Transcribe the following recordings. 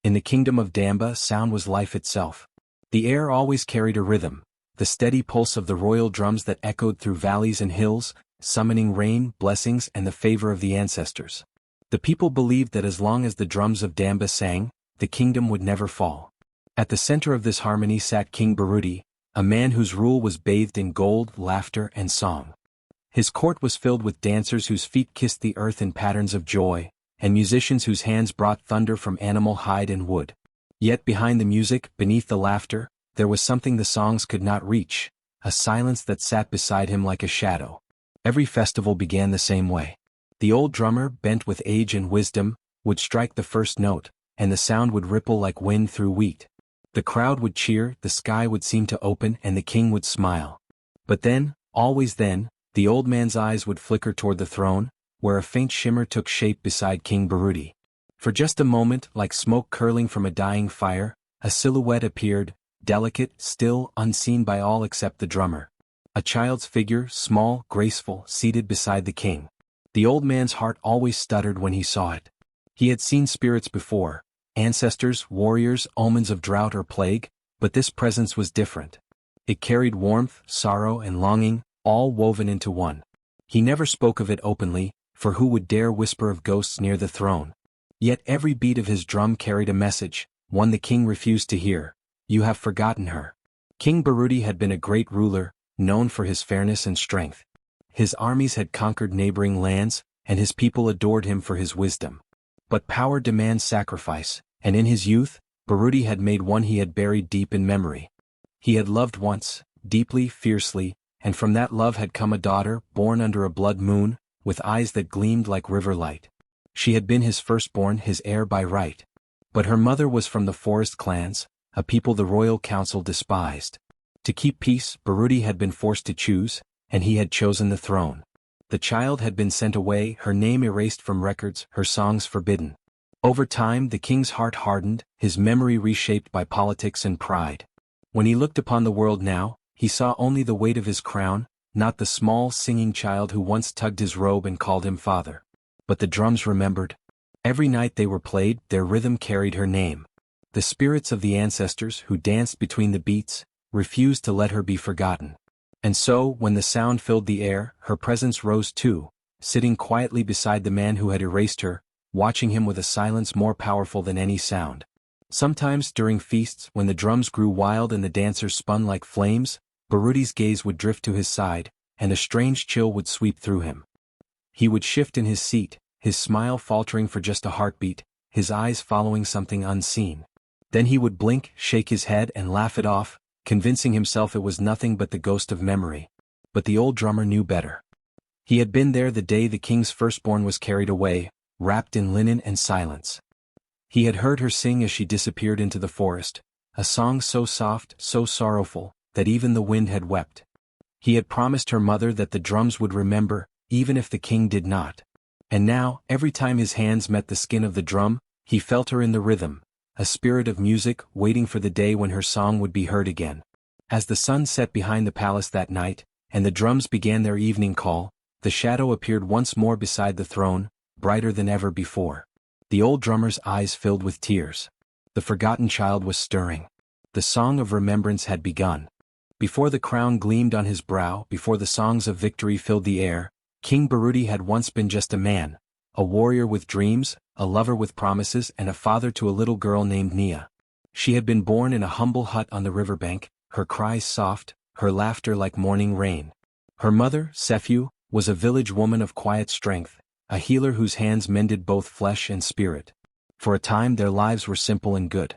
In the kingdom of Damba, sound was life itself. The air always carried a rhythm, the steady pulse of the royal drums that echoed through valleys and hills, summoning rain, blessings, and the favor of the ancestors. The people believed that as long as the drums of Damba sang, the kingdom would never fall. At the center of this harmony sat King Baruti, a man whose rule was bathed in gold, laughter, and song. His court was filled with dancers whose feet kissed the earth in patterns of joy, and musicians whose hands brought thunder from animal hide and wood. Yet behind the music, beneath the laughter, there was something the songs could not reach, a silence that sat beside him like a shadow. Every festival began the same way. The old drummer, bent with age and wisdom, would strike the first note, and the sound would ripple like wind through wheat. The crowd would cheer, the sky would seem to open, and the king would smile. But then, always then, the old man's eyes would flicker toward the throne, where a faint shimmer took shape beside King Baruti. For just a moment, like smoke curling from a dying fire, a silhouette appeared, delicate, still, unseen by all except the drummer. A child's figure, small, graceful, seated beside the king. The old man's heart always stuttered when he saw it. He had seen spirits before, ancestors, warriors, omens of drought or plague, but this presence was different. It carried warmth, sorrow, and longing, all woven into one. He never spoke of it openly, for who would dare whisper of ghosts near the throne? Yet every beat of his drum carried a message, one the king refused to hear. You have forgotten her. King Baruti had been a great ruler, known for his fairness and strength. His armies had conquered neighboring lands, and his people adored him for his wisdom. But power demands sacrifice, and in his youth, Baruti had made one he had buried deep in memory. He had loved once, deeply, fiercely, and from that love had come a daughter, born under a blood moon, with eyes that gleamed like river light. She had been his firstborn, his heir by right. But her mother was from the forest clans, a people the royal council despised. To keep peace, Baruti had been forced to choose, and he had chosen the throne. The child had been sent away, her name erased from records, her songs forbidden. Over time, the king's heart hardened, his memory reshaped by politics and pride. When he looked upon the world now, he saw only the weight of his crown, not the small, singing child who once tugged his robe and called him father. But the drums remembered. Every night they were played, their rhythm carried her name. The spirits of the ancestors who danced between the beats refused to let her be forgotten. And so, when the sound filled the air, her presence rose too, sitting quietly beside the man who had erased her, watching him with a silence more powerful than any sound. Sometimes during feasts, when the drums grew wild and the dancers spun like flames, Baruti's gaze would drift to his side, and a strange chill would sweep through him. He would shift in his seat, his smile faltering for just a heartbeat, his eyes following something unseen. Then he would blink, shake his head, and laugh it off, convincing himself it was nothing but the ghost of memory. But the old drummer knew better. He had been there the day the king's firstborn was carried away, wrapped in linen and silence. He had heard her sing as she disappeared into the forest, a song so soft, so sorrowful, that even the wind had wept. He had promised her mother that the drums would remember, even if the king did not. And now, every time his hands met the skin of the drum, he felt her in the rhythm, a spirit of music waiting for the day when her song would be heard again. As the sun set behind the palace that night, and the drums began their evening call, the shadow appeared once more beside the throne, brighter than ever before. The old drummer's eyes filled with tears. The forgotten child was stirring. The song of remembrance had begun. Before the crown gleamed on his brow, before the songs of victory filled the air, King Baruti had once been just a man, a warrior with dreams, a lover with promises, and a father to a little girl named Nia. She had been born in a humble hut on the riverbank, her cries soft, her laughter like morning rain. Her mother, Sephu, was a village woman of quiet strength, a healer whose hands mended both flesh and spirit. For a time their lives were simple and good.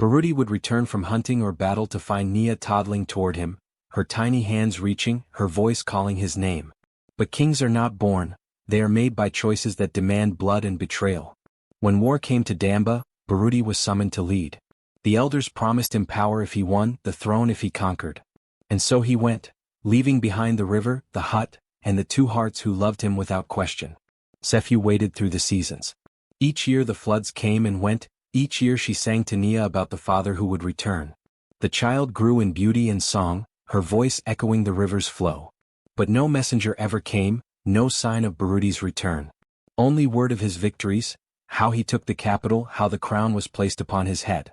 Baruti would return from hunting or battle to find Nia toddling toward him, her tiny hands reaching, her voice calling his name. But kings are not born, they are made by choices that demand blood and betrayal. When war came to Damba, Baruti was summoned to lead. The elders promised him power if he won, the throne if he conquered. And so he went, leaving behind the river, the hut, and the two hearts who loved him without question. Sephu waited through the seasons. Each year the floods came and went, each year she sang to Nia about the father who would return. The child grew in beauty and song, her voice echoing the river's flow. But no messenger ever came, no sign of Baruti's return. Only word of his victories, how he took the capital, how the crown was placed upon his head.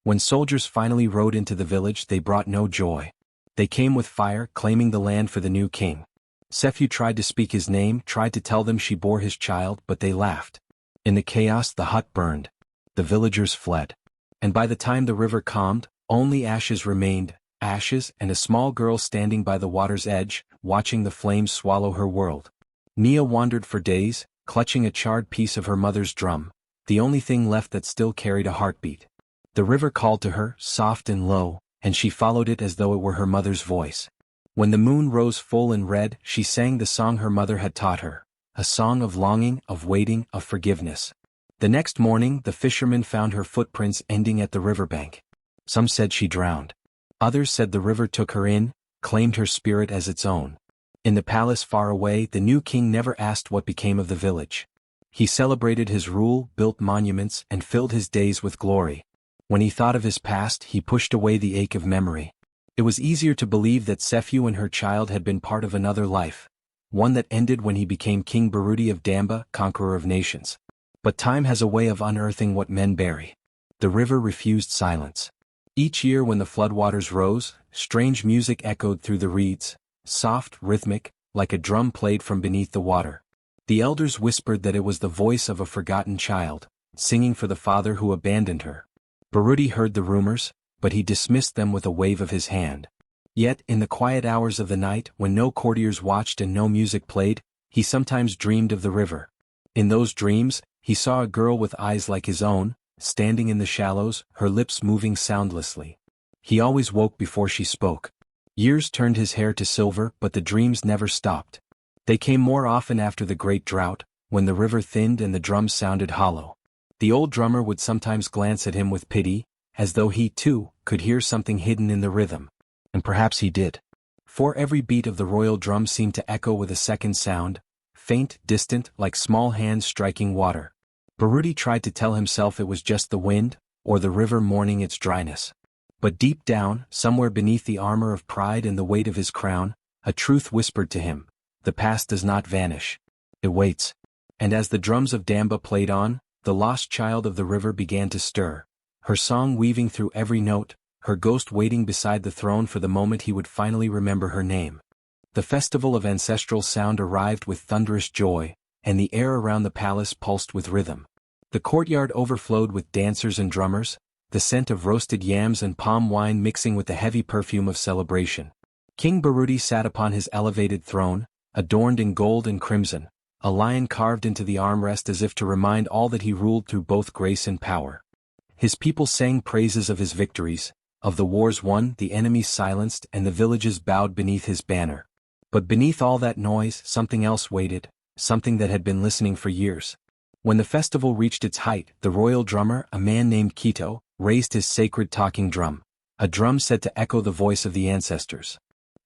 When soldiers finally rode into the village, they brought no joy. They came with fire, claiming the land for the new king. Sephu tried to speak his name, tried to tell them she bore his child, but they laughed. In the chaos, the hut burned. The villagers fled. And by the time the river calmed, only ashes remained, ashes and a small girl standing by the water's edge, watching the flames swallow her world. Nia wandered for days, clutching a charred piece of her mother's drum, the only thing left that still carried a heartbeat. The river called to her, soft and low, and she followed it as though it were her mother's voice. When the moon rose full and red, she sang the song her mother had taught her, a song of longing, of waiting, of forgiveness. The next morning, the fishermen found her footprints ending at the riverbank. Some said she drowned. Others said the river took her in, claimed her spirit as its own. In the palace far away, the new king never asked what became of the village. He celebrated his rule, built monuments, and filled his days with glory. When he thought of his past, he pushed away the ache of memory. It was easier to believe that Sephu and her child had been part of another life, one that ended when he became King Baruti of Damba, conqueror of nations. But time has a way of unearthing what men bury. The river refused silence. Each year when the floodwaters rose, strange music echoed through the reeds, soft, rhythmic, like a drum played from beneath the water. The elders whispered that it was the voice of a forgotten child, singing for the father who abandoned her. Baruti heard the rumors, but he dismissed them with a wave of his hand. Yet, in the quiet hours of the night, when no courtiers watched and no music played, he sometimes dreamed of the river. In those dreams, he saw a girl with eyes like his own, standing in the shallows, her lips moving soundlessly. He always woke before she spoke. Years turned his hair to silver, but the dreams never stopped. They came more often after the great drought, when the river thinned and the drums sounded hollow. The old drummer would sometimes glance at him with pity, as though he, too, could hear something hidden in the rhythm. And perhaps he did. For every beat of the royal drum seemed to echo with a second sound, faint, distant, like small hands striking water. Baruti tried to tell himself it was just the wind, or the river mourning its dryness. But deep down, somewhere beneath the armor of pride and the weight of his crown, a truth whispered to him: the past does not vanish. It waits. And as the drums of Damba played on, the lost child of the river began to stir, her song weaving through every note, her ghost waiting beside the throne for the moment he would finally remember her name. The festival of ancestral sound arrived with thunderous joy, and the air around the palace pulsed with rhythm. The courtyard overflowed with dancers and drummers, the scent of roasted yams and palm wine mixing with the heavy perfume of celebration. King Baruti sat upon his elevated throne, adorned in gold and crimson, a lion carved into the armrest as if to remind all that he ruled through both grace and power. His people sang praises of his victories, of the wars won, the enemies silenced, and the villages bowed beneath his banner. But beneath all that noise, something else waited, something that had been listening for years. When the festival reached its height, the royal drummer, a man named Kito, raised his sacred talking drum, a drum said to echo the voice of the ancestors.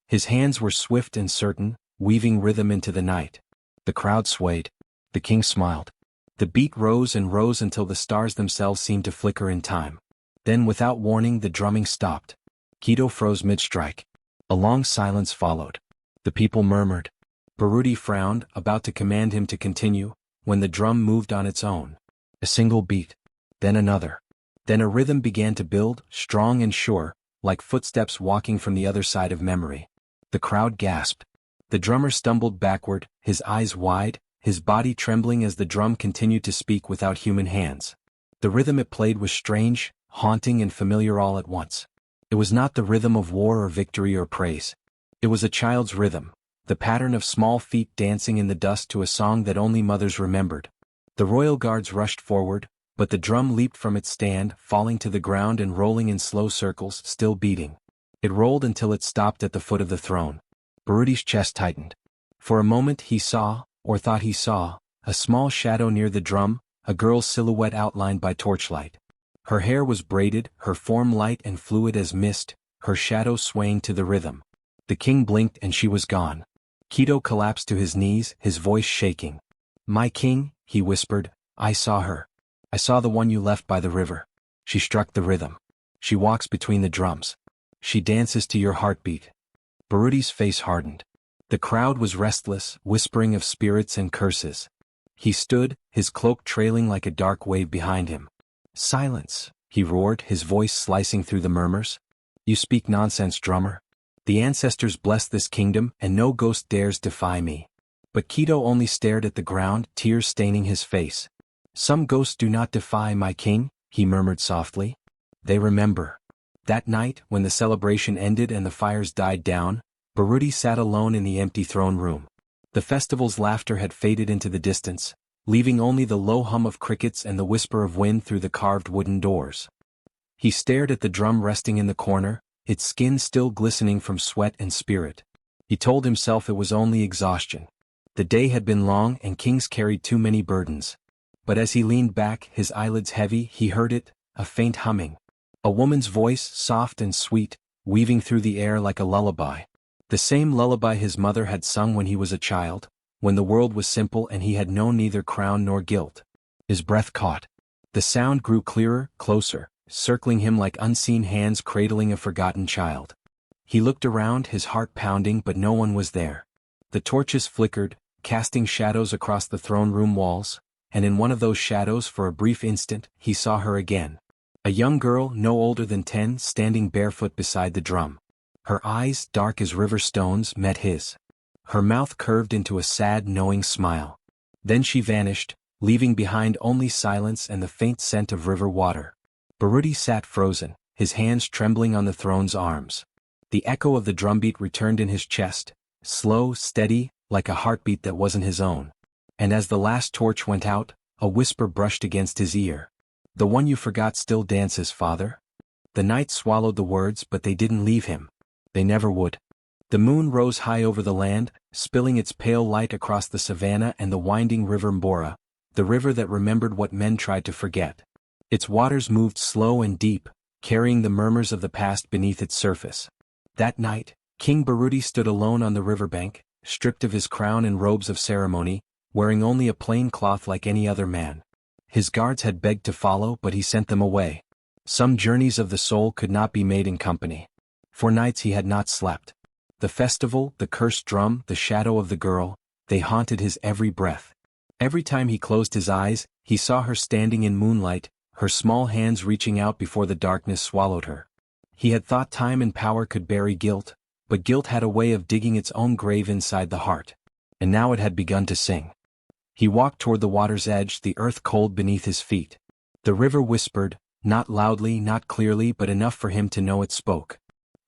His hands were swift and certain, weaving rhythm into the night. The crowd swayed. The king smiled. The beat rose and rose until the stars themselves seemed to flicker in time. Then without warning the drumming stopped. Kito froze mid-strike. A long silence followed. The people murmured. Baruti frowned, about to command him to continue, when the drum moved on its own. A single beat. Then another. Then a rhythm began to build, strong and sure, like footsteps walking from the other side of memory. The crowd gasped. The drummer stumbled backward, his eyes wide, his body trembling as the drum continued to speak without human hands. The rhythm it played was strange, haunting and familiar all at once. It was not the rhythm of war or victory or praise. It was a child's rhythm, the pattern of small feet dancing in the dust to a song that only mothers remembered. The royal guards rushed forward, but the drum leaped from its stand, falling to the ground and rolling in slow circles, still beating. It rolled until it stopped at the foot of the throne. Baruti's chest tightened. For a moment he saw, or thought he saw, a small shadow near the drum, a girl's silhouette outlined by torchlight. Her hair was braided, her form light and fluid as mist, her shadow swaying to the rhythm. The king blinked and she was gone. Kito collapsed to his knees, his voice shaking. "My king," he whispered, "I saw her. I saw the one you left by the river. She struck the rhythm. She walks between the drums. She dances to your heartbeat." Baruti's face hardened. The crowd was restless, whispering of spirits and curses. He stood, his cloak trailing like a dark wave behind him. "Silence," he roared, his voice slicing through the murmurs. "You speak nonsense, drummer. The ancestors bless this kingdom, and no ghost dares defy me." But Keto only stared at the ground, tears staining his face. "Some ghosts do not defy my king," he murmured softly. "They remember." That night, when the celebration ended and the fires died down, Baruti sat alone in the empty throne room. The festival's laughter had faded into the distance, leaving only the low hum of crickets and the whisper of wind through the carved wooden doors. He stared at the drum resting in the corner, its skin still glistening from sweat and spirit. He told himself it was only exhaustion. The day had been long and kings carried too many burdens. But as he leaned back, his eyelids heavy, he heard it, a faint humming. A woman's voice, soft and sweet, weaving through the air like a lullaby. The same lullaby his mother had sung when he was a child, when the world was simple and he had known neither crown nor guilt. His breath caught. The sound grew clearer, closer, circling him like unseen hands cradling a forgotten child. He looked around, his heart pounding, but no one was there. The torches flickered, casting shadows across the throne room walls, and in one of those shadows for a brief instant, he saw her again. A young girl, no older than 10, standing barefoot beside the drum. Her eyes, dark as river stones, met his. Her mouth curved into a sad, knowing smile. Then she vanished, leaving behind only silence and the faint scent of river water. Baruti sat frozen, his hands trembling on the throne's arms. The echo of the drumbeat returned in his chest, slow, steady, like a heartbeat that wasn't his own. And as the last torch went out, a whisper brushed against his ear. "The one you forgot still dances, father." The night swallowed the words, but they didn't leave him. They never would. The moon rose high over the land, spilling its pale light across the savannah and the winding river Mbora, the river that remembered what men tried to forget. Its waters moved slow and deep, carrying the murmurs of the past beneath its surface. That night, King Baruti stood alone on the riverbank, stripped of his crown and robes of ceremony, wearing only a plain cloth like any other man. His guards had begged to follow, but he sent them away. Some journeys of the soul could not be made in company. For nights he had not slept. The festival, the cursed drum, the shadow of the girl, they haunted his every breath. Every time he closed his eyes, he saw her standing in moonlight, her small hands reaching out before the darkness swallowed her. He had thought time and power could bury guilt, but guilt had a way of digging its own grave inside the heart. And now it had begun to sing. He walked toward the water's edge, the earth cold beneath his feet. The river whispered, not loudly, not clearly, but enough for him to know it spoke.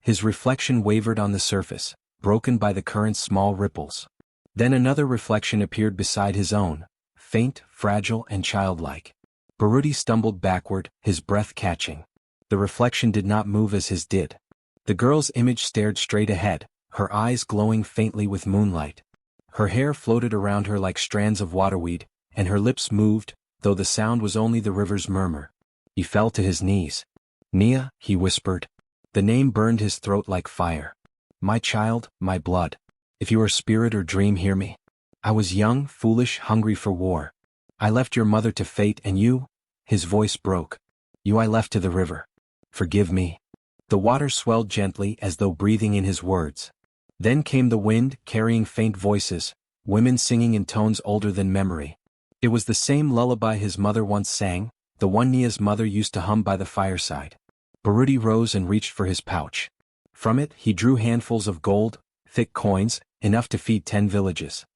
His reflection wavered on the surface, broken by the current's small ripples. Then another reflection appeared beside his own, faint, fragile, and childlike. Baruti stumbled backward, his breath catching. The reflection did not move as his did. The girl's image stared straight ahead, her eyes glowing faintly with moonlight. Her hair floated around her like strands of waterweed, and her lips moved, though the sound was only the river's murmur. He fell to his knees. "Nia," he whispered. The name burned his throat like fire. "My child, my blood. If you are spirit or dream, hear me. I was young, foolish, hungry for war. I left your mother to fate, and you," his voice broke. "You I left to the river. Forgive me." The water swelled gently as though breathing in his words. Then came the wind, carrying faint voices, women singing in tones older than memory. It was the same lullaby his mother once sang, the one Nia's mother used to hum by the fireside. Baruti rose and reached for his pouch. From it he drew handfuls of gold, thick coins, enough to feed 10 villages.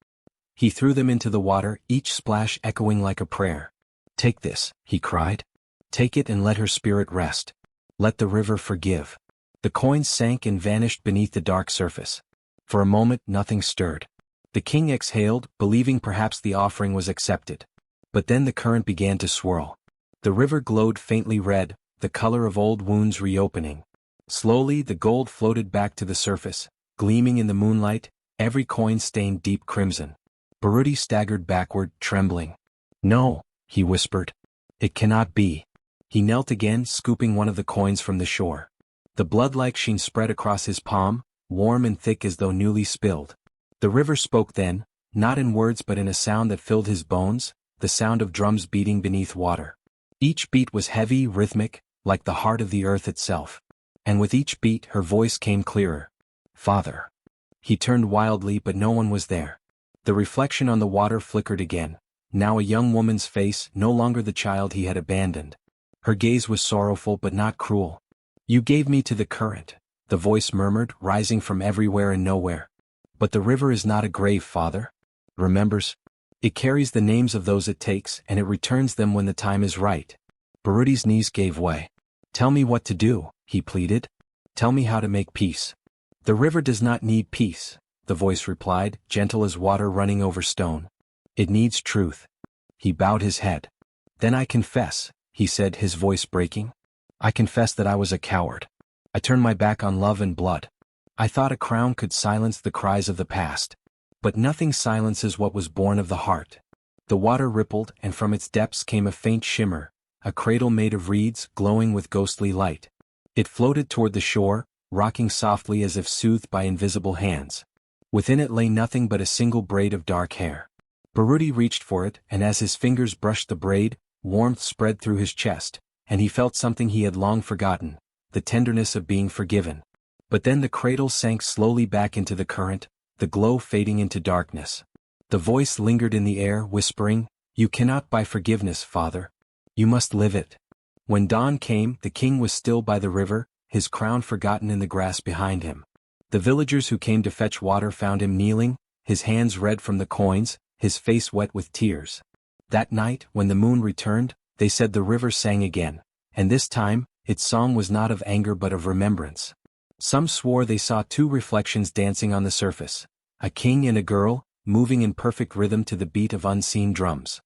He threw them into the water, each splash echoing like a prayer. "Take this," he cried. "Take it and let her spirit rest. Let the river forgive." The coins sank and vanished beneath the dark surface. For a moment nothing stirred. The king exhaled, believing perhaps the offering was accepted. But then the current began to swirl. The river glowed faintly red, the color of old wounds reopening. Slowly the gold floated back to the surface, gleaming in the moonlight, every coin stained deep crimson. Baruti staggered backward, trembling. "No," he whispered. "It cannot be." He knelt again, scooping one of the coins from the shore. The blood-like sheen spread across his palm, warm and thick as though newly spilled. The river spoke then, not in words but in a sound that filled his bones, the sound of drums beating beneath water. Each beat was heavy, rhythmic, like the heart of the earth itself. And with each beat her voice came clearer. "Father." He turned wildly, but no one was there. The reflection on the water flickered again, now a young woman's face, no longer the child he had abandoned. Her gaze was sorrowful but not cruel. "You gave me to the current," the voice murmured, rising from everywhere and nowhere. "But the river is not a grave, father. Remembers? It carries the names of those it takes, and it returns them when the time is right." Baruti's knees gave way. "Tell me what to do," he pleaded. "Tell me how to make peace." "The river does not need peace," the voice replied, gentle as water running over stone. "It needs truth." He bowed his head. "Then I confess," he said, his voice breaking. "I confess that I was a coward. I turned my back on love and blood. I thought a crown could silence the cries of the past. But nothing silences what was born of the heart." The water rippled, and from its depths came a faint shimmer, a cradle made of reeds, glowing with ghostly light. It floated toward the shore, rocking softly as if soothed by invisible hands. Within it lay nothing but a single braid of dark hair. Baruti reached for it, and as his fingers brushed the braid, warmth spread through his chest, and he felt something he had long forgotten, the tenderness of being forgiven. But then the cradle sank slowly back into the current, the glow fading into darkness. The voice lingered in the air, whispering, "You cannot buy forgiveness, father. You must live it." When dawn came, the king was still by the river, his crown forgotten in the grass behind him. The villagers who came to fetch water found him kneeling, his hands red from the coins, his face wet with tears. That night, when the moon returned, they said the river sang again, and this time, its song was not of anger but of remembrance. Some swore they saw two reflections dancing on the surface, a king and a girl, moving in perfect rhythm to the beat of unseen drums.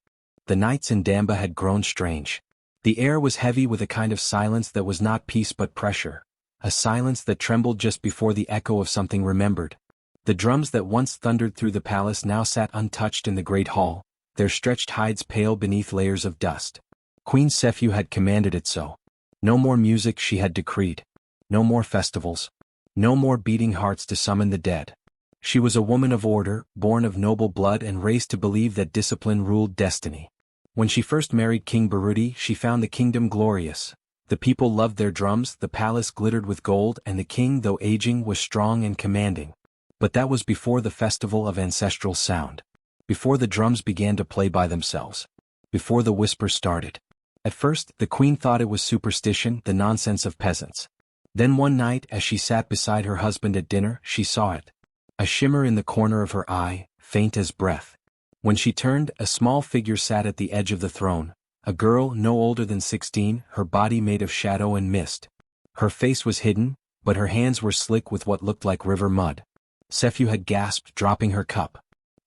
The nights in Damba had grown strange. The air was heavy with a kind of silence that was not peace but pressure, a silence that trembled just before the echo of something remembered. The drums that once thundered through the palace now sat untouched in the great hall, their stretched hides pale beneath layers of dust. Queen Sephu had commanded it so. No more music, she had decreed. No more festivals. No more beating hearts to summon the dead. She was a woman of order, born of noble blood and raised to believe that discipline ruled destiny. When she first married King Baruti, she found the kingdom glorious. The people loved their drums, the palace glittered with gold, and the king, though aging, was strong and commanding. But that was before the festival of ancestral sound. Before the drums began to play by themselves. Before the whisper started. At first, the queen thought it was superstition, the nonsense of peasants. Then one night, as she sat beside her husband at dinner, she saw it. A shimmer in the corner of her eye, faint as breath. When she turned, a small figure sat at the edge of the throne, a girl no older than 16, her body made of shadow and mist. Her face was hidden, but her hands were slick with what looked like river mud. Sephu had gasped, dropping her cup.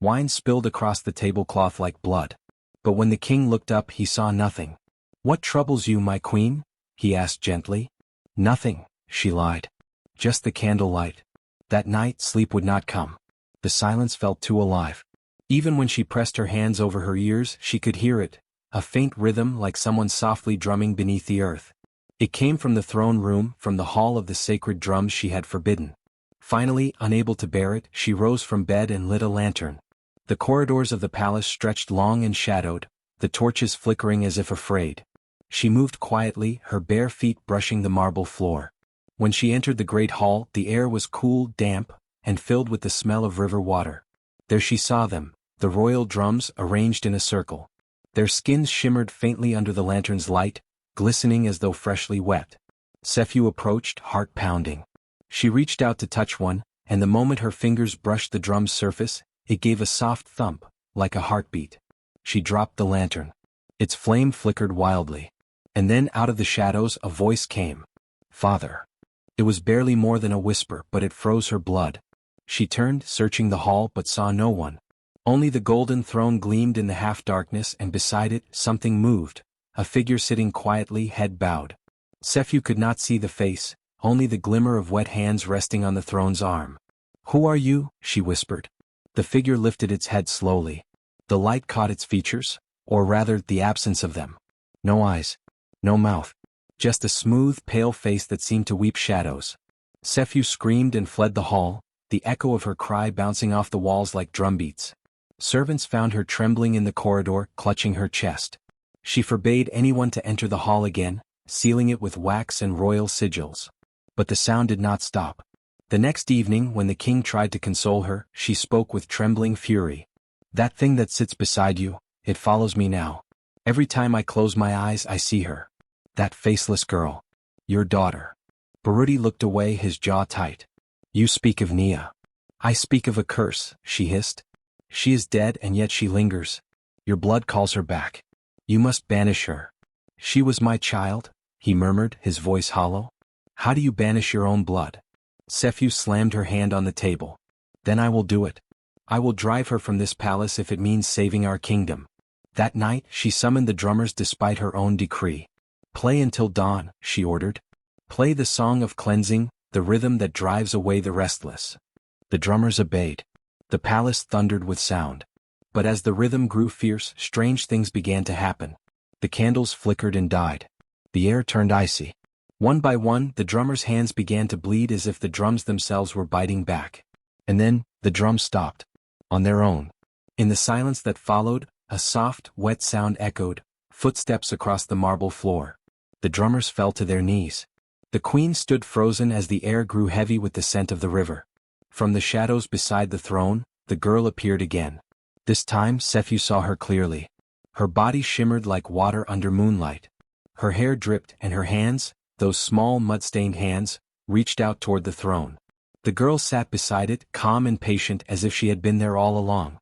Wine spilled across the tablecloth like blood. But when the king looked up, he saw nothing. "What troubles you, my queen?" he asked gently. "Nothing," she lied. "Just the candlelight." That night, sleep would not come. The silence felt too alive. Even when she pressed her hands over her ears, she could hear it, a faint rhythm like someone softly drumming beneath the earth. It came from the throne room, from the hall of the sacred drums she had forbidden. Finally, unable to bear it, she rose from bed and lit a lantern. The corridors of the palace stretched long and shadowed, the torches flickering as if afraid. She moved quietly, her bare feet brushing the marble floor. When she entered the great hall, the air was cool, damp, and filled with the smell of river water. There she saw them, the royal drums arranged in a circle. Their skins shimmered faintly under the lantern's light, glistening as though freshly wet. Sephu approached, heart pounding. She reached out to touch one, and the moment her fingers brushed the drum's surface, it gave a soft thump, like a heartbeat. She dropped the lantern. Its flame flickered wildly. And then out of the shadows a voice came. "Father." It was barely more than a whisper, but it froze her blood. She turned, searching the hall, but saw no one. Only the golden throne gleamed in the half-darkness, and beside it, something moved, a figure sitting quietly, head bowed. Sephu could not see the face, only the glimmer of wet hands resting on the throne's arm. "Who are you?" she whispered. The figure lifted its head slowly. The light caught its features, or rather, the absence of them. No eyes. No mouth. Just a smooth, pale face that seemed to weep shadows. Sephu screamed and fled the hall, the echo of her cry bouncing off the walls like drumbeats. Servants found her trembling in the corridor, clutching her chest. She forbade anyone to enter the hall again, sealing it with wax and royal sigils. But the sound did not stop. The next evening, when the king tried to console her, she spoke with trembling fury. "That thing that sits beside you, It follows me now. Every time I close my eyes I see her. That faceless girl. Your daughter. Baruti looked away, his jaw tight. You speak of Nia. I speak of a curse, she hissed. She is dead and yet she lingers. Your blood calls her back. You must banish her. She was my child, he murmured, his voice hollow. How do you banish your own blood? Sephu slammed her hand on the table. Then I will do it. I will drive her from this palace if it means saving our kingdom. That night she summoned the drummers despite her own decree. Play until dawn, she ordered. Play the song of cleansing, the rhythm that drives away the restless. The drummers obeyed. The palace thundered with sound. But as the rhythm grew fierce, strange things began to happen. The candles flickered and died. The air turned icy. One by one, the drummers' hands began to bleed as if the drums themselves were biting back. And then, the drums stopped. On their own. In the silence that followed, a soft, wet sound echoed, footsteps across the marble floor. The drummers fell to their knees. The queen stood frozen as the air grew heavy with the scent of the river. From the shadows beside the throne, the girl appeared again. This time Sephu saw her clearly. Her body shimmered like water under moonlight. Her hair dripped and her hands, those small mud-stained hands, reached out toward the throne. The girl sat beside it, calm and patient as if she had been there all along.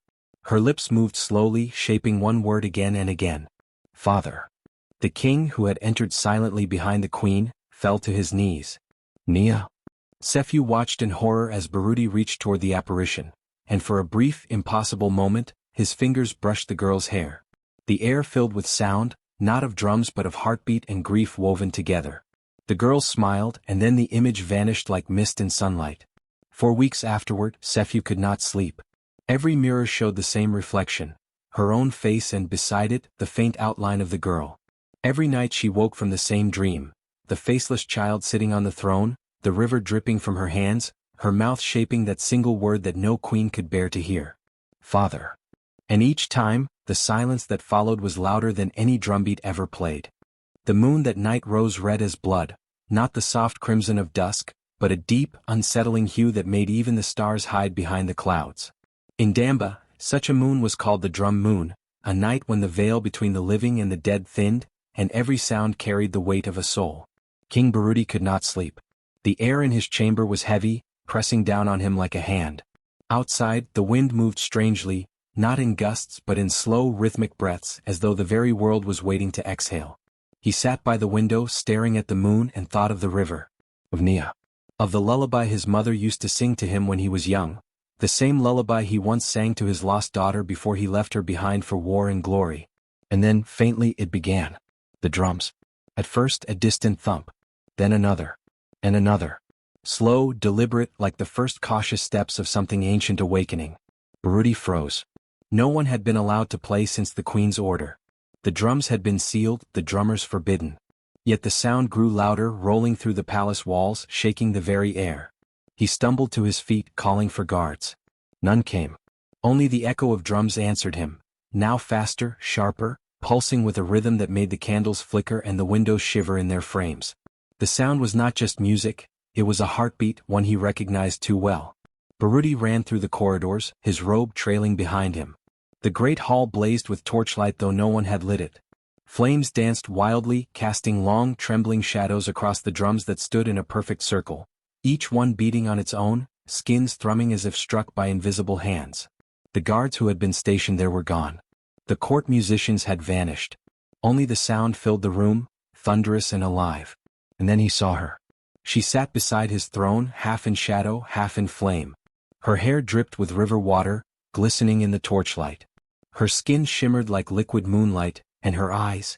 Her lips moved slowly, shaping one word again and again. Father. The king, who had entered silently behind the queen, fell to his knees. Nia. Sephu watched in horror as Baruti reached toward the apparition, and for a brief, impossible moment, his fingers brushed the girl's hair. The air filled with sound, not of drums but of heartbeat and grief woven together. The girl smiled, and then the image vanished like mist in sunlight. For weeks afterward, Sephu could not sleep. Every mirror showed the same reflection, her own face, and beside it, the faint outline of the girl. Every night she woke from the same dream, the faceless child sitting on the throne, the river dripping from her hands, her mouth shaping that single word that no queen could bear to hear. Father. And each time, the silence that followed was louder than any drumbeat ever played. The moon that night rose red as blood, not the soft crimson of dusk, but a deep, unsettling hue that made even the stars hide behind the clouds. In Damba, such a moon was called the drum moon, a night when the veil between the living and the dead thinned, and every sound carried the weight of a soul. King Baruti could not sleep. The air in his chamber was heavy, pressing down on him like a hand. Outside, the wind moved strangely, not in gusts but in slow, rhythmic breaths, as though the very world was waiting to exhale. He sat by the window, staring at the moon, and thought of the river. Of Nia. Of the lullaby his mother used to sing to him when he was young. The same lullaby he once sang to his lost daughter before he left her behind for war and glory. And then, faintly, it began. The drums. At first a distant thump. Then another. And another. Slow, deliberate, like the first cautious steps of something ancient awakening. Baruti froze. No one had been allowed to play since the queen's order. The drums had been sealed, the drummers forbidden. Yet the sound grew louder, rolling through the palace walls, shaking the very air. He stumbled to his feet, calling for guards. None came. Only the echo of drums answered him, now faster, sharper, pulsing with a rhythm that made the candles flicker and the windows shiver in their frames. The sound was not just music, it was a heartbeat, one he recognized too well. Baruti ran through the corridors, his robe trailing behind him. The great hall blazed with torchlight though no one had lit it. Flames danced wildly, casting long, trembling shadows across the drums that stood in a perfect circle, each one beating on its own, skins thrumming as if struck by invisible hands. The guards who had been stationed there were gone. The court musicians had vanished. Only the sound filled the room, thunderous and alive. And then he saw her. She sat beside his throne, half in shadow, half in flame. Her hair dripped with river water, glistening in the torchlight. Her skin shimmered like liquid moonlight, and her eyes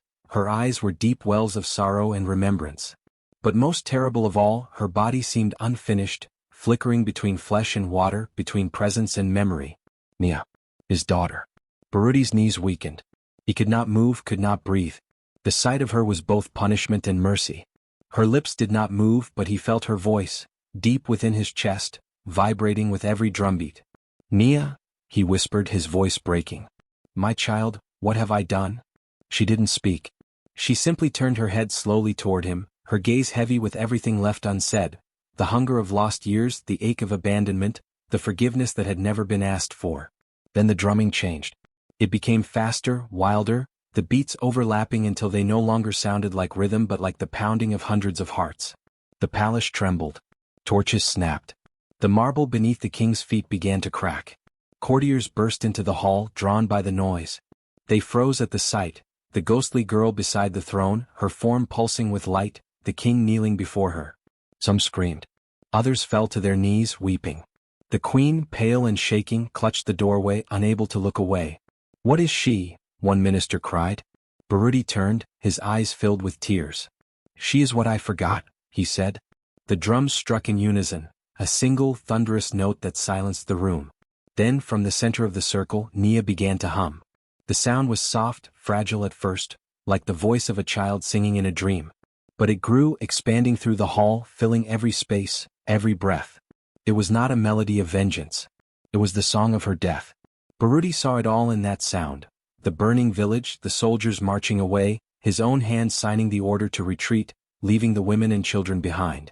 were deep wells of sorrow and remembrance. But most terrible of all, her body seemed unfinished, flickering between flesh and water, between presence and memory. Nia. His daughter. Baruti's knees weakened. He could not move, could not breathe. The sight of her was both punishment and mercy. Her lips did not move, but he felt her voice, deep within his chest, vibrating with every drumbeat. Nia, he whispered, his voice breaking. My child, what have I done? She didn't speak. She simply turned her head slowly toward him, her gaze heavy with everything left unsaid, the hunger of lost years, the ache of abandonment, the forgiveness that had never been asked for. Then the drumming changed. It became faster, wilder, the beats overlapping until they no longer sounded like rhythm but like the pounding of hundreds of hearts. The palace trembled. Torches snapped. The marble beneath the king's feet began to crack. Courtiers burst into the hall, drawn by the noise. They froze at the sight, the ghostly girl beside the throne, her form pulsing with light, the king kneeling before her. Some screamed. Others fell to their knees, weeping. The queen, pale and shaking, clutched the doorway, unable to look away. "What is she?" one minister cried. Baruti turned, his eyes filled with tears. "She is what I forgot," he said. The drums struck in unison, a single thunderous note that silenced the room. Then from the center of the circle, Nia began to hum. The sound was soft, fragile at first, like the voice of a child singing in a dream. But it grew, expanding through the hall, filling every space, every breath. It was not a melody of vengeance. It was the song of her death. Baruti saw it all in that sound. The burning village, the soldiers marching away, his own hand signing the order to retreat, leaving the women and children behind.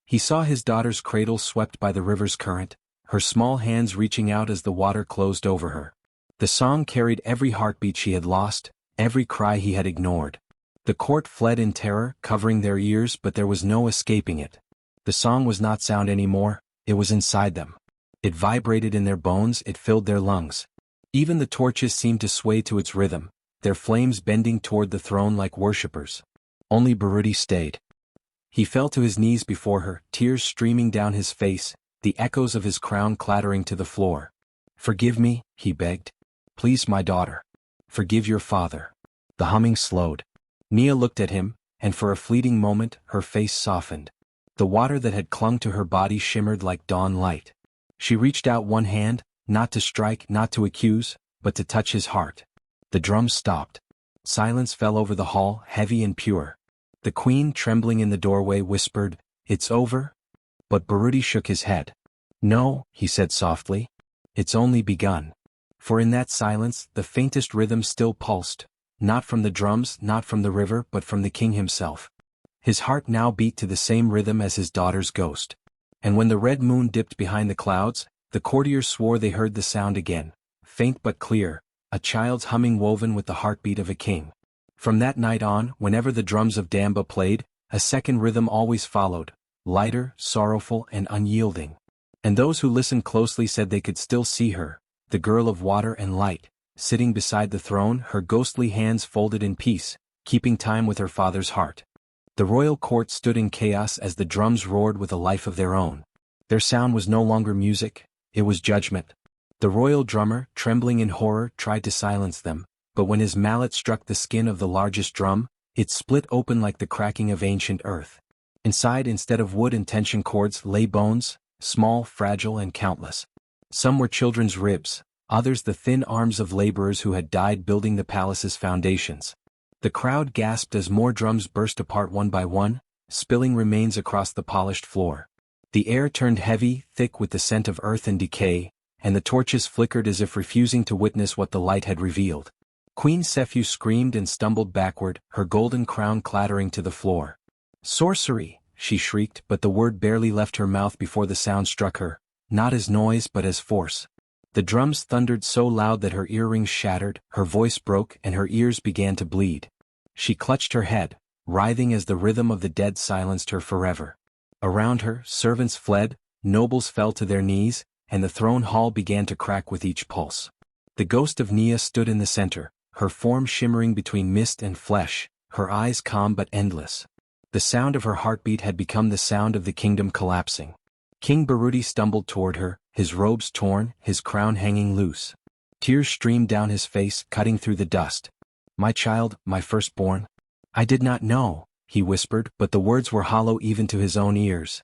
He saw his daughter's cradle swept by the river's current, her small hands reaching out as the water closed over her. The song carried every heartbeat she had lost, every cry he had ignored. The court fled in terror, covering their ears, but there was no escaping it. The song was not sound anymore, it was inside them. It vibrated in their bones, it filled their lungs. Even the torches seemed to sway to its rhythm, their flames bending toward the throne like worshippers. Only Baruti stayed. He fell to his knees before her, tears streaming down his face, the echoes of his crown clattering to the floor. "Forgive me," he begged. "Please, my daughter. Forgive your father." The humming slowed. Nia looked at him, and for a fleeting moment, her face softened. The water that had clung to her body shimmered like dawn light. She reached out one hand, not to strike, not to accuse, but to touch his heart. The drums stopped. Silence fell over the hall, heavy and pure. The queen, trembling in the doorway, whispered, "It's over?" But Baruti shook his head. "No," he said softly. "It's only begun." For in that silence, the faintest rhythm still pulsed, not from the drums, not from the river, but from the king himself. His heart now beat to the same rhythm as his daughter's ghost. And when the red moon dipped behind the clouds, the courtiers swore they heard the sound again, faint but clear, a child's humming woven with the heartbeat of a king. From that night on, whenever the drums of Damba played, a second rhythm always followed, lighter, sorrowful, and unyielding. And those who listened closely said they could still see her, the girl of water and light, sitting beside the throne, her ghostly hands folded in peace, keeping time with her father's heart. The royal court stood in chaos as the drums roared with a life of their own. Their sound was no longer music, it was judgment. The royal drummer, trembling in horror, tried to silence them, but when his mallet struck the skin of the largest drum, it split open like the cracking of ancient earth. Inside, instead of wood and tension cords, lay bones, small, fragile, and countless. Some were children's ribs, others the thin arms of laborers who had died building the palace's foundations. The crowd gasped as more drums burst apart one by one, spilling remains across the polished floor. The air turned heavy, thick with the scent of earth and decay, and the torches flickered as if refusing to witness what the light had revealed. Queen Sephu screamed and stumbled backward, her golden crown clattering to the floor. "Sorcery!" she shrieked, but the word barely left her mouth before the sound struck her, not as noise but as force. The drums thundered so loud that her earrings shattered, her voice broke, and her ears began to bleed. She clutched her head, writhing as the rhythm of the dead silenced her forever. Around her, servants fled, nobles fell to their knees, and the throne hall began to crack with each pulse. The ghost of Nia stood in the center, her form shimmering between mist and flesh, her eyes calm but endless. The sound of her heartbeat had become the sound of the kingdom collapsing. King Baruti stumbled toward her, his robes torn, his crown hanging loose. Tears streamed down his face, cutting through the dust. "My child, my firstborn." "I did not know," he whispered, but the words were hollow even to his own ears.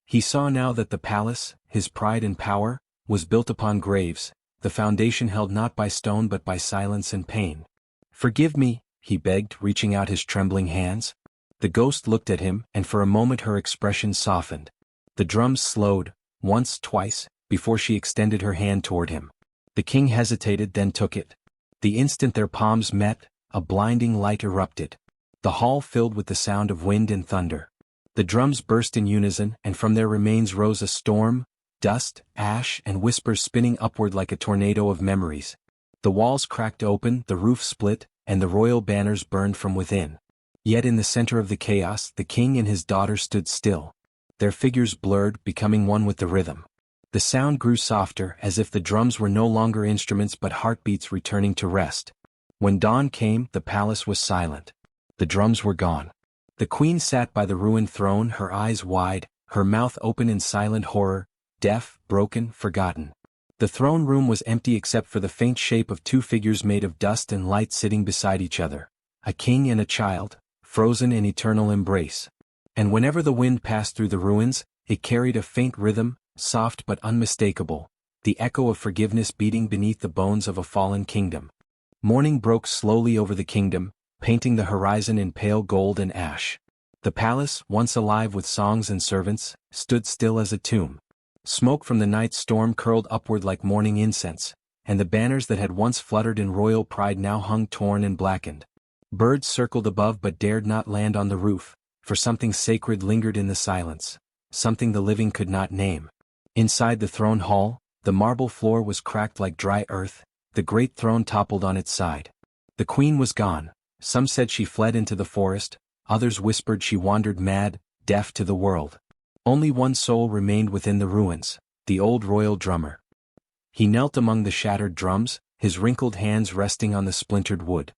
He saw now that the palace, his pride and power, was built upon graves, the foundation held not by stone but by silence and pain. "Forgive me," he begged, reaching out his trembling hands. The ghost looked at him, and for a moment her expression softened. The drums slowed, once, twice, before she extended her hand toward him. The king hesitated, then took it. The instant their palms met, a blinding light erupted. The hall filled with the sound of wind and thunder. The drums burst in unison, and from their remains rose a storm, dust, ash, and whispers spinning upward like a tornado of memories. The walls cracked open, the roof split, and the royal banners burned from within. Yet in the center of the chaos, the king and his daughter stood still. Their figures blurred, becoming one with the rhythm. The sound grew softer, as if the drums were no longer instruments but heartbeats returning to rest. When dawn came, the palace was silent. The drums were gone. The queen sat by the ruined throne, her eyes wide, her mouth open in silent horror, deaf, broken, forgotten. The throne room was empty except for the faint shape of two figures made of dust and light sitting beside each other, a king and a child, frozen in eternal embrace. And whenever the wind passed through the ruins, it carried a faint rhythm, soft but unmistakable, the echo of forgiveness beating beneath the bones of a fallen kingdom. Morning broke slowly over the kingdom, painting the horizon in pale gold and ash. The palace, once alive with songs and servants, stood still as a tomb. Smoke from the night storm curled upward like morning incense, and the banners that had once fluttered in royal pride now hung torn and blackened. Birds circled above but dared not land on the roof, for something sacred lingered in the silence, something the living could not name. Inside the throne hall, the marble floor was cracked like dry earth, the great throne toppled on its side. The queen was gone. Some said she fled into the forest, others whispered she wandered mad, deaf to the world. Only one soul remained within the ruins, the old royal drummer. He knelt among the shattered drums, his wrinkled hands resting on the splintered wood.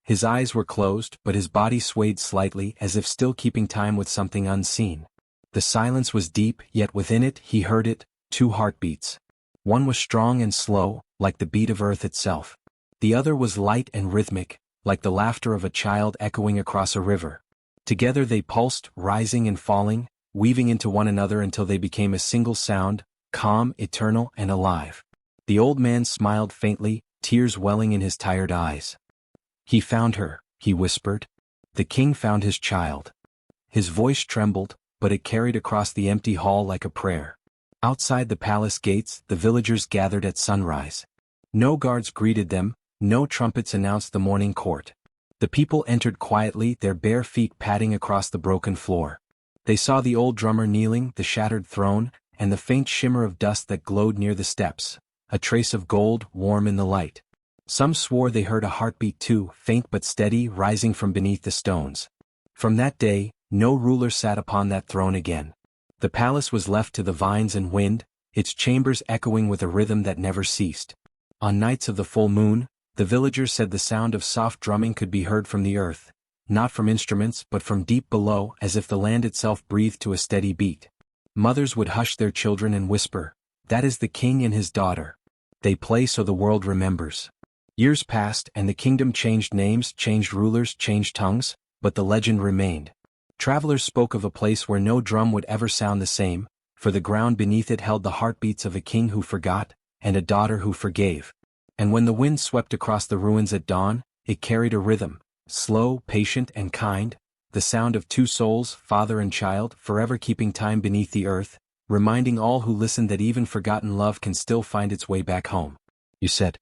His eyes were closed, but his body swayed slightly as if still keeping time with something unseen. The silence was deep, yet within it he heard it, two heartbeats. One was strong and slow, like the beat of earth itself. The other was light and rhythmic, like the laughter of a child echoing across a river. Together they pulsed, rising and falling, weaving into one another until they became a single sound, calm, eternal, and alive. The old man smiled faintly, tears welling in his tired eyes. "He found her," he whispered. "The king found his child." His voice trembled, but it carried across the empty hall like a prayer. Outside the palace gates, the villagers gathered at sunrise. No guards greeted them, no trumpets announced the morning court. The people entered quietly, their bare feet padding across the broken floor. They saw the old drummer kneeling, the shattered throne, and the faint shimmer of dust that glowed near the steps, a trace of gold, warm in the light. Some swore they heard a heartbeat too, faint but steady, rising from beneath the stones. From that day, no ruler sat upon that throne again. The palace was left to the vines and wind, its chambers echoing with a rhythm that never ceased. On nights of the full moon, the villagers said the sound of soft drumming could be heard from the earth, not from instruments but from deep below, as if the land itself breathed to a steady beat. Mothers would hush their children and whisper, "That is the king and his daughter. They play so the world remembers." Years passed and the kingdom changed names, changed rulers, changed tongues, but the legend remained. Travelers spoke of a place where no drum would ever sound the same, for the ground beneath it held the heartbeats of a king who forgot, and a daughter who forgave. And when the wind swept across the ruins at dawn, it carried a rhythm, slow, patient, and kind, the sound of two souls, father and child, forever keeping time beneath the earth, reminding all who listened that even forgotten love can still find its way back home. You said.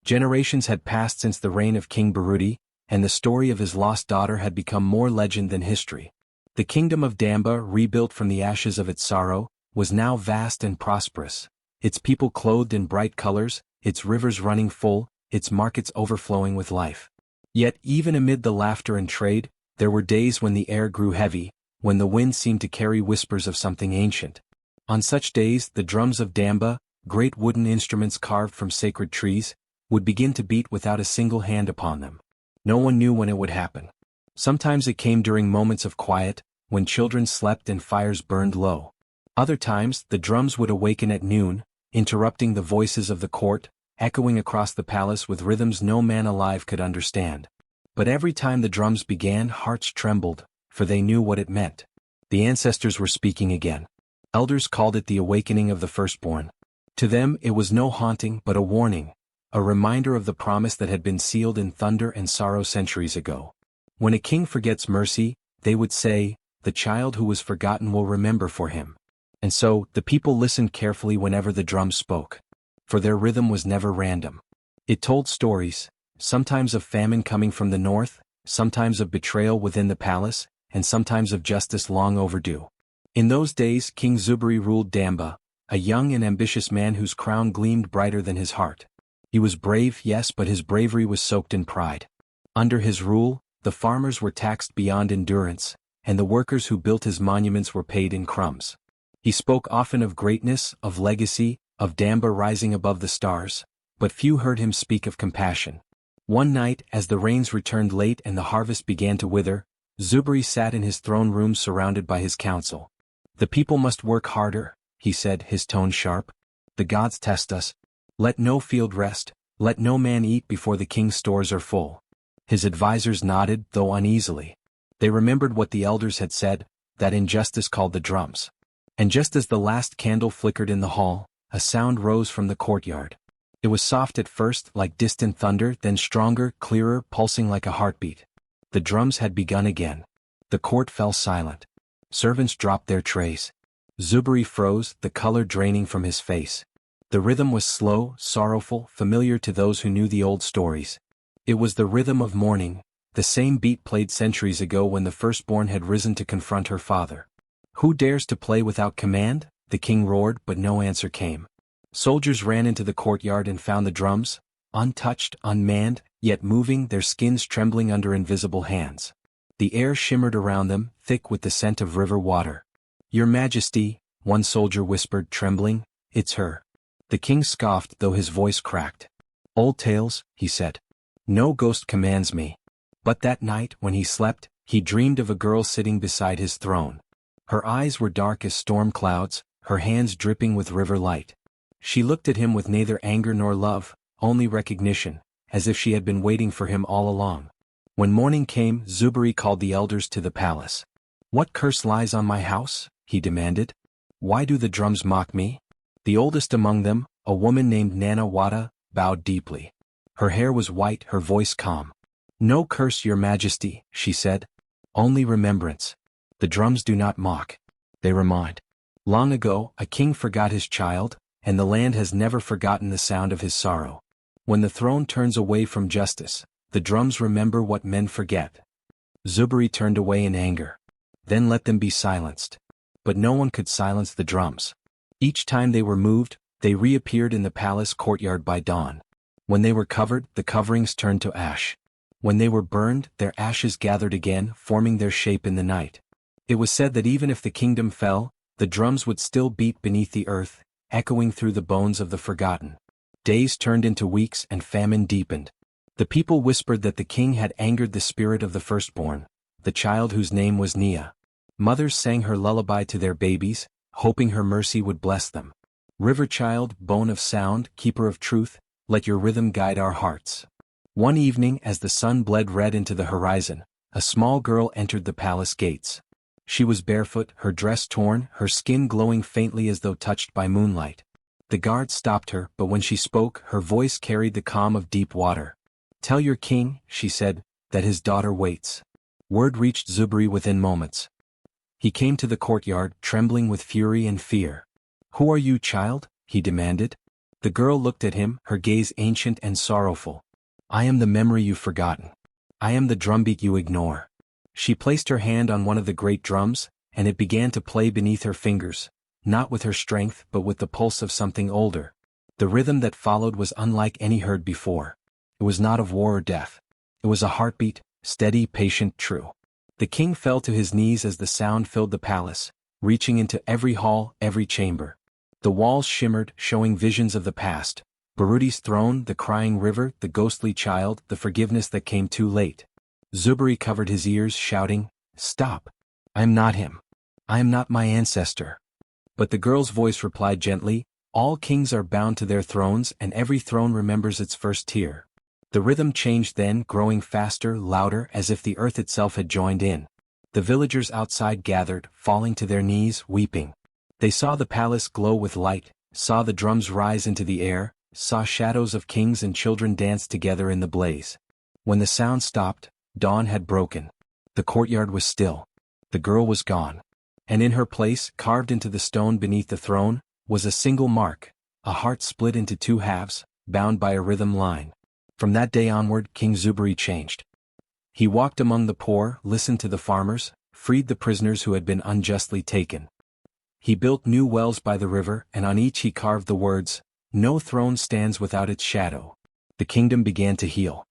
Generations had passed since the reign of King Baruti, and the story of his lost daughter had become more legend than history. The kingdom of Damba, rebuilt from the ashes of its sorrow, was now vast and prosperous, its people clothed in bright colors, its rivers running full, its markets overflowing with life. Yet even amid the laughter and trade, there were days when the air grew heavy, when the wind seemed to carry whispers of something ancient. On such days, the drums of Damba, great wooden instruments carved from sacred trees, would begin to beat without a single hand upon them. No one knew when it would happen. Sometimes it came during moments of quiet, when children slept and fires burned low. Other times, the drums would awaken at noon, interrupting the voices of the court, echoing across the palace with rhythms no man alive could understand. But every time the drums began, hearts trembled, for they knew what it meant. The ancestors were speaking again. Elders called it the awakening of the firstborn. To them it was no haunting but a warning, a reminder of the promise that had been sealed in thunder and sorrow centuries ago. When a king forgets mercy, they would say, "The child who was forgotten will remember for him." And so, the people listened carefully whenever the drums spoke. For their rhythm was never random. It told stories, sometimes of famine coming from the north, sometimes of betrayal within the palace, and sometimes of justice long overdue. In those days King Zuberi ruled Damba, a young and ambitious man whose crown gleamed brighter than his heart. He was brave, yes, but his bravery was soaked in pride. Under his rule, the farmers were taxed beyond endurance, and the workers who built his monuments were paid in crumbs. He spoke often of greatness, of legacy, of Damba rising above the stars, but few heard him speak of compassion. One night, as the rains returned late and the harvest began to wither, Zubri sat in his throne room surrounded by his council. "The people must work harder," he said, his tone sharp. "The gods test us. Let no field rest, let no man eat before the king's stores are full." His advisers nodded, though uneasily. They remembered what the elders had said, that injustice called the drums. And just as the last candle flickered in the hall, a sound rose from the courtyard. It was soft at first, like distant thunder, then stronger, clearer, pulsing like a heartbeat. The drums had begun again. The court fell silent. Servants dropped their trays. Zubri froze, the color draining from his face. The rhythm was slow, sorrowful, familiar to those who knew the old stories. It was the rhythm of mourning, the same beat played centuries ago when the firstborn had risen to confront her father. "Who dares to play without command?" the king roared, but no answer came. Soldiers ran into the courtyard and found the drums, untouched, unmanned, yet moving, their skins trembling under invisible hands. The air shimmered around them, thick with the scent of river water. "Your Majesty," one soldier whispered, trembling, "it's her." The king scoffed, though his voice cracked. "Old tales," he said. "No ghost commands me." But that night, when he slept, he dreamed of a girl sitting beside his throne. Her eyes were dark as storm clouds, her hands dripping with river light. She looked at him with neither anger nor love, only recognition, as if she had been waiting for him all along. When morning came, Zubri called the elders to the palace. "What curse lies on my house?" he demanded. "Why do the drums mock me?" The oldest among them, a woman named Nana Wada, bowed deeply. Her hair was white, her voice calm. "No curse, Your Majesty," she said. "Only remembrance. The drums do not mock. They remind. Long ago, a king forgot his child, and the land has never forgotten the sound of his sorrow. When the throne turns away from justice, the drums remember what men forget." Zubri turned away in anger. "Then let them be silenced." But no one could silence the drums. Each time they were moved, they reappeared in the palace courtyard by dawn. When they were covered, the coverings turned to ash. When they were burned, their ashes gathered again, forming their shape in the night. It was said that even if the kingdom fell, the drums would still beat beneath the earth, echoing through the bones of the forgotten. Days turned into weeks and famine deepened. The people whispered that the king had angered the spirit of the firstborn, the child whose name was Nia. Mothers sang her lullaby to their babies, hoping her mercy would bless them. "River child, bone of sound, keeper of truth, let your rhythm guide our hearts." One evening, as the sun bled red into the horizon, a small girl entered the palace gates. She was barefoot, her dress torn, her skin glowing faintly as though touched by moonlight. The guard stopped her, but when she spoke, her voice carried the calm of deep water. "Tell your king," she said, "that his daughter waits." Word reached Zubri within moments. He came to the courtyard, trembling with fury and fear. "Who are you, child?" he demanded. The girl looked at him, her gaze ancient and sorrowful. "I am the memory you've forgotten. I am the drumbeat you ignore." She placed her hand on one of the great drums, and it began to play beneath her fingers, not with her strength but with the pulse of something older. The rhythm that followed was unlike any heard before. It was not of war or death. It was a heartbeat, steady, patient, true. The king fell to his knees as the sound filled the palace, reaching into every hall, every chamber. The walls shimmered, showing visions of the past. Baruti's throne, the crying river, the ghostly child, the forgiveness that came too late. Zubri covered his ears, shouting, "Stop! I am not him. I am not my ancestor." But the girl's voice replied gently, "All kings are bound to their thrones, and every throne remembers its first tear." The rhythm changed then, growing faster, louder, as if the earth itself had joined in. The villagers outside gathered, falling to their knees, weeping. They saw the palace glow with light, saw the drums rise into the air, saw shadows of kings and children dance together in the blaze. When the sound stopped, dawn had broken. The courtyard was still. The girl was gone. And in her place, carved into the stone beneath the throne, was a single mark, a heart split into two halves, bound by a rhythm line. From that day onward, King Zubri changed. He walked among the poor, listened to the farmers, freed the prisoners who had been unjustly taken. He built new wells by the river, and on each he carved the words, "No throne stands without its shadow." the kingdom began to heal.